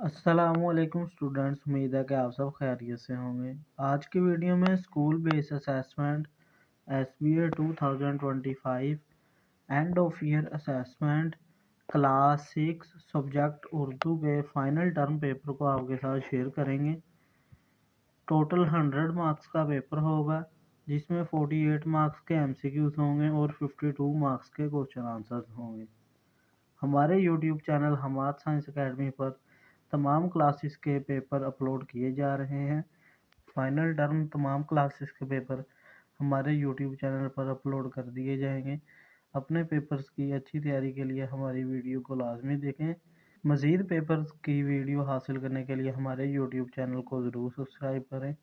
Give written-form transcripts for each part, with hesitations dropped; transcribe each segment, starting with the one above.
अस्सलामुअलैकुम स्टूडेंट्स, उम्मीद है कि आप सब खैरियत से होंगे। आज की वीडियो में school base assessment SBA 2025 end of year assessment class 6 subject Urdu के फाइनल टर्म पेपर को आपके साथ शेयर करेंगे। टोटल 100 मार्क्स का पेपर होगा, जिसमें 48 मार्क्स के MCQs होंगे और 52 मार्क्स के क्वेश्चन आंसर्स होंगे। हमारे YouTube channel Hamad science academy पर तमाम क्लासेस के पेपर अपलोड किए जा रहे हैं। फाइनल टर्म तमाम क्लासेस के पेपर हमारे YouTube चैनल पर अपलोड कर दिए जाएंगे। अपने पेपर्स की अच्छी तैयारी के लिए हमारी वीडियो को लाजमी देखें। मज़ीद पेपर्स की वीडियो हासिल करने के लिए हमारे YouTube चैनल को ज़रूर सब्सक्राइब करें।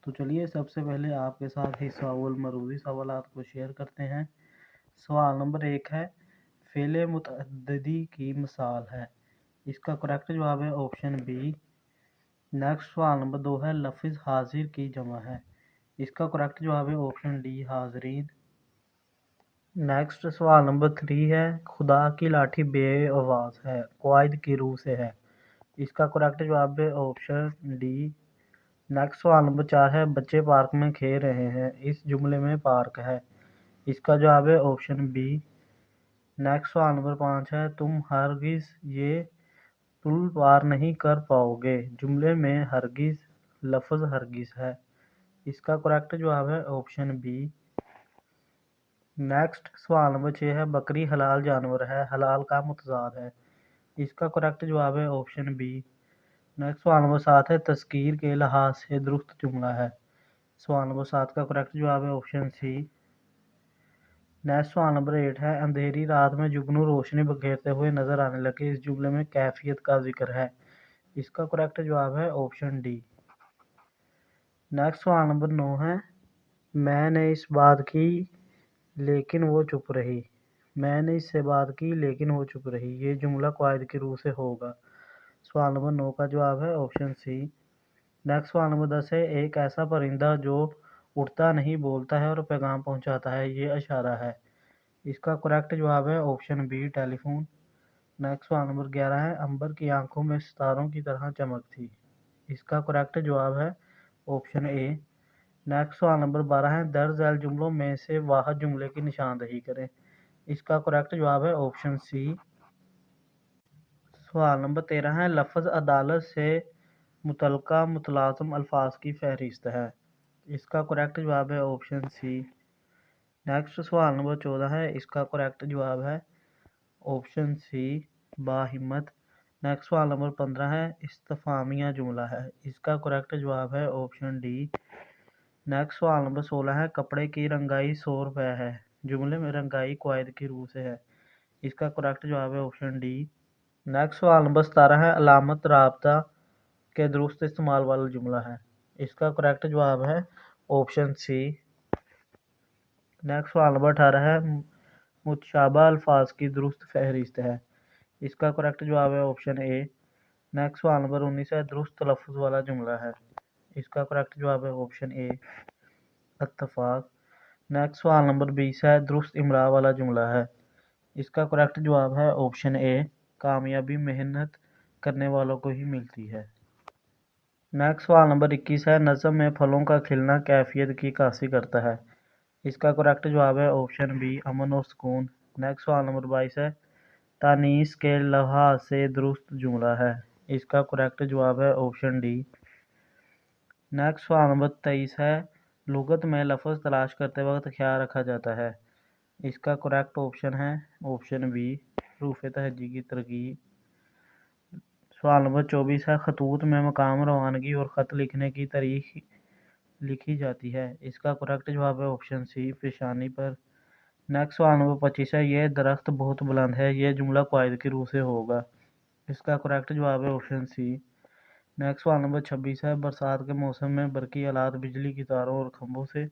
तो चलिए सबसे पहले आपके साथ हिस्सा अव्वल मरूदी सवालात को शेयर करते हैं। सवाल नंबर 1 है, फ़ेल मुतअद्दिदी की मिसाल है। इसका करेक्ट जवाब है ऑप्शन बी। नेक्स्ट सवाल नंबर 2 है, लफ्ज़ हाजिर की जमा है। इसका करेक्ट जवाब है ऑप्शन डी, हाजरीन। नेक्स्ट सवाल नंबर 3 है, खुदा की लाठी बे आवाज़ है, क़वाइद की रूह से है। इसका करेक्ट जवाब है ऑप्शन डी। नेक्स्ट सवाल नंबर 4 है, बच्चे पार्क में खेल रहे हैं, इस जुमले में पार्क है। इसका जवाब है ऑप्शन बी। नेक्स्ट सवाल नंबर 5 है, तुम हरगिज़ ये पुल पार नहीं कर पाओगे, जुमले में हरगिज़ लफ्ज़ हरगिज़ है। इसका करेक्ट जवाब है ऑप्शन बी। नेक्स्ट सवाल नंबर 6 है, बकरी हलाल जानवर है, हलाल का मुतज़ाद है। इसका करेक्ट जवाब है ऑप्शन बी। नेक्स्ट सवाल नंबर 7 है, तज़कीर के लिहाज से दुरुस्त जुमला है। सवाल नंबर 7 का करेक्ट जवाब है ऑप्शन सी। नेक्स्ट सवाल नंबर 8 है, अंधेरी रात में जुगनू रोशनी बखेरते हुए नजर आने लगे, इस जुमले में कैफियत का जिक्र है। इसका करेक्ट जवाब है ऑप्शन डी। नेक्स्ट सवाल नंबर 9 है, मैंने इस बात की लेकिन वो चुप रही। मैंने इससे बात की लेकिन वो चुप रही, ये जुमला क़वाइद की रूह से होगा। सवाल नंबर 9 का जवाब है ऑप्शन सी। नेक्स्ट सवाल नंबर 10 है, एक ऐसा परिंदा जो उड़ता नहीं बोलता है और पैगाम पहुंचाता है, ये इशारा है। इसका करेक्ट जवाब है ऑप्शन बी, टेलीफोन। नेक्स्ट सवाल नंबर 11 है, अंबर की आंखों में सितारों की तरह चमक थी। इसका करेक्ट जवाब है ऑप्शन ए। नेक्स्ट सवाल नंबर 12 है, दर्ज झैल जुमलों में से वाहिद जुमले की निशानदही करें। इसका करेक्ट जवाब है ऑप्शन सी। सवाल नंबर 13 है, लफ्ज़ अदालत से मुतल्लका मुतलाज़िम अल्फाज की फहरिस्त है। इसका करेक्ट जवाब है ऑप्शन सी। नेक्स्ट सवाल नंबर 14 है, इसका करेक्ट जवाब है ऑप्शन सी, बाहिम्मत। नेक्स्ट सवाल नंबर 15 है, इस्तिफामिया जुमला है। इसका करेक्ट जवाब है ऑप्शन डी। नेक्स्ट सवाल नंबर 16 है, कपड़े की रंगाई 100 रुपये है, जुमले में रंगाई क़वाइद की रूह से है। इसका करेक्ट जवाब है ऑप्शन डी। नेक्स्ट सवाल नंबर 17 है, अलामत राबता के दुरुस्त इस्तेमाल वाला जुमला है। इसका करेक्ट जवाब है ऑप्शन सी। नेक्स्ट सवाल नंबर 18 है, मुतशाबा अल्फाज की दुरुस्त फहरिस्त है। इसका करेक्ट जवाब है ऑप्शन ए। नेक्स्ट सवाल नंबर 19 है, दुरुस्त तलफ़्फ़ुज़ वाला जुमला है। इसका करेक्ट जवाब है ऑप्शन ए, इत्तफ़ाक़। नेक्स्ट सवाल नंबर 20 है, दुरुस्त इमला वाला जुमला है। इसका करेक्ट जवाब है ऑप्शन ए, कामयाबी मेहनत करने वालों को ही मिलती है। नेक्स्ट सवाल नंबर 21 है, नज़म में फलों का खिलना कैफियत की अक्कासी करता है। इसका करेक्ट जवाब है ऑप्शन बी, अमन और सुकून। नेक्स्ट सवाल नंबर 22 है, तानीस के लिहाज से दुरुस्त जुमला है। इसका करेक्ट जवाब है ऑप्शन डी। नेक्स्ट सवाल नंबर 23 है, लुगत में लफ्ज़ तलाश करते वक्त ख्याल रखा जाता है। इसका करेक्ट ऑप्शन है ऑप्शन बी, रूफ़ तहज्जी की तरकीब। सवाल नंबर 24 है, खतूत में मकाम रवानगी और ख़त लिखने की तारीख लिखी जाती है। इसका करेक्ट जवाब है ऑप्शन सी, पेशानी पर। नेक्स्ट सवाल नंबर 25 है, यह दरख्त बहुत बुलंद है, यह जुमला क़वाइद की रूह से होगा। इसका करेक्ट जवाब है ऑप्शन सी। नेक्स्ट सवाल नंबर 26 है, बरसात के मौसम में बरक़ी आलात बिजली की तारों और खंभों से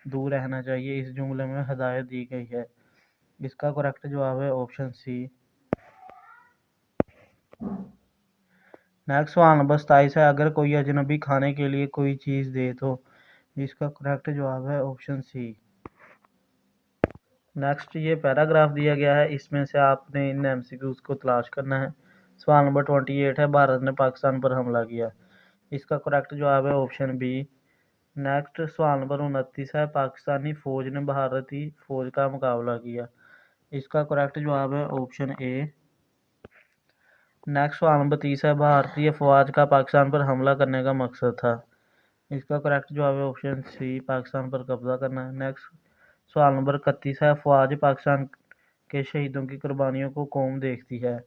दूर रहना चाहिए, इस जुमले में हदायत दी गई है। इसका करेक्ट जवाब है ऑप्शन सी। नेक्स्ट सवाल नंबर 27 है, अगर कोई अजनबी खाने के लिए कोई चीज़ दे तो। इसका करेक्ट जवाब है ऑप्शन सी। नेक्स्ट ये पैराग्राफ दिया गया है, इसमें से आपने इन MCQs को तलाश करना है। सवाल नंबर 28 है, भारत ने पाकिस्तान पर हमला किया। इसका करेक्ट जवाब है ऑप्शन बी। नेक्स्ट सवाल नंबर 29 है, पाकिस्तानी फौज ने भारतीय फौज का मुकाबला किया। इसका करेक्ट जवाब है ऑप्शन ए। नेक्स्ट सवाल नंबर 30 है, भारतीय फौज का पाकिस्तान पर हमला करने का मकसद था। इसका करेक्ट जवाब है ऑप्शन सी, पाकिस्तान पर कब्जा करना। नेक्स्ट सवाल नंबर 31 है, फौज पाकिस्तान के शहीदों की कुर्बानियों को कौम देखती है।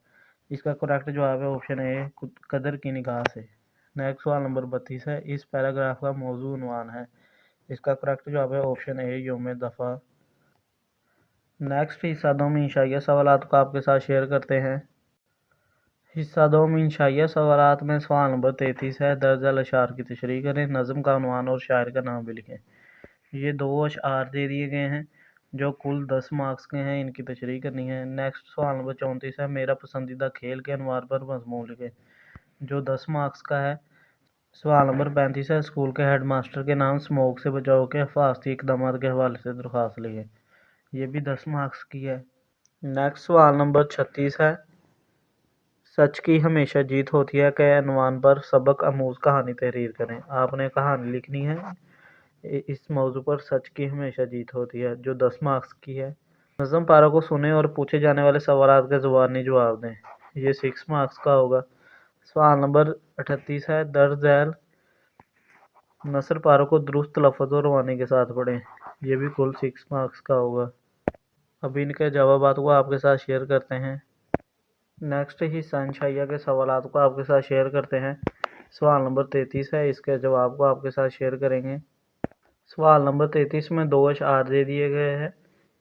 इसका करेक्ट जवाब है ऑप्शन ए, कदर की निगाह से। नेक्स्ट सवाल नंबर 32 है, इस पैराग्राफ का मौजू उन्वान है। इसका करेक्ट जवाब है ऑप्शन ए, यौम दफा। नेक्स्ट हिस्सा दो में इंशाइया सवालात को आपके साथ शेयर करते हैं। हिस्सा दो में इंशाइया सवालात में सवाल नंबर 33 है, दर्ज अशार की तशरीह करें, नज़म का उन्वान और शायर का नाम भी लिखें। ये 2 अशार दे दिए गए हैं जो कुल 10 मार्क्स के हैं, इनकी तशरीह करनी है। नेक्स्ट सवाल नंबर 34 है, मेरा पसंदीदा खेल के अनवार पर मजमून लिखें, जो 10 मार्क्स का है। सवाल नंबर 35 है, स्कूल के हेडमास्टर के नाम स्मोक से बचाव के हिफाजती इकदाम के हवाले से दरख्वास्त लिखें, ये भी 10 मार्क्स की है। नेक्स्ट सवाल नंबर 36 है, सच की हमेशा जीत होती है के अनवान पर सबक आमूज कहानी तहरीर करें। आपने कहानी लिखनी है इस मौजू पर, सच की हमेशा जीत होती है, जो 10 मार्क्स की है। नज़म पारा को सुने और पूछे जाने वाले सवाल के ज़ुबानी जवाब दें, ये 6 मार्क्स का होगा। सवाल नंबर 38 है, दर्ज झैल नसर पारा को दुरुस्त लफ्ज़ और रवानी के साथ पढ़ें, ये भी कुल 6 मार्क्स का होगा। अभी इनके जवाबात को आपके साथ शेयर करते हैं। नेक्स्ट हिस्सा इंशाइया के सवालात को आपके साथ शेयर करते हैं। सवाल नंबर 33 है, इसके जवाब को आपके साथ शेयर करेंगे। सवाल नंबर 33 में 2 अशार दे दिए गए हैं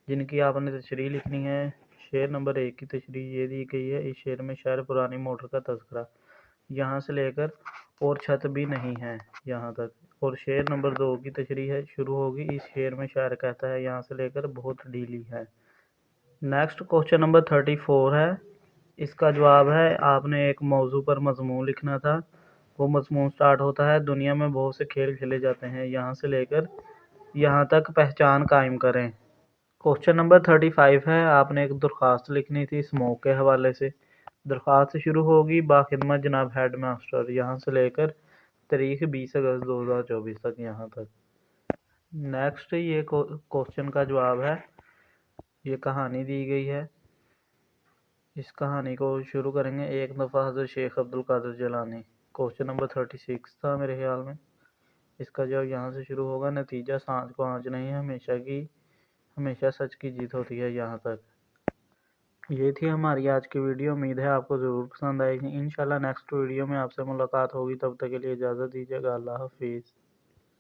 जिनकी आपने तशरीह लिखनी है। शेर नंबर 1 की तशरीह ये दी गई है, इस शेर में शायर पुरानी मोटर का तज़किरा यहाँ से लेकर और छत भी नहीं है यहाँ तक। और शेर नंबर 2 की तशरीह है, शुरू होगी, इस शेर में शायर कहता है यहाँ से लेकर बहुत ढीली है। नेक्स्ट क्वेश्चन नंबर 34 है, इसका जवाब है आपने एक मौजू पर मजमून लिखना था। वो मजमून स्टार्ट होता है, दुनिया में बहुत से खेल खेले जाते हैं, यहाँ से लेकर यहाँ तक पहचान कायम करें। क्वेश्चन नंबर 35 है, आपने एक दरख्वास्त लिखनी थी स्मोक के हवाले से। दरख्वास्त शुरू होगी, बाखिदमत जनाब हेड मास्टर, यहाँ से लेकर तारीख 20 अगस्त 2024 तक यहाँ तक। नेक्स्ट ये क्वेश्चन का जवाब है, ये कहानी दी गई है, इस कहानी को शुरू करेंगे, एक दफ़ा हज़रत शेख अब्दुल कादिर जिलानी। क्वेश्चन नंबर 36 था मेरे ख्याल में। इसका जवाब यहाँ से शुरू होगा, नतीजा सांझ को आँच नहीं, हमेशा सच की जीत होती है, यहाँ तक। ये थी हमारी आज की वीडियो, उम्मीद है आपको ज़रूर पसंद आएगी। इंशाल्लाह नेक्स्ट वीडियो में आपसे मुलाकात होगी, तब तक के लिए इजाज़त दीजिएगा। अल्लाह हाफिज़।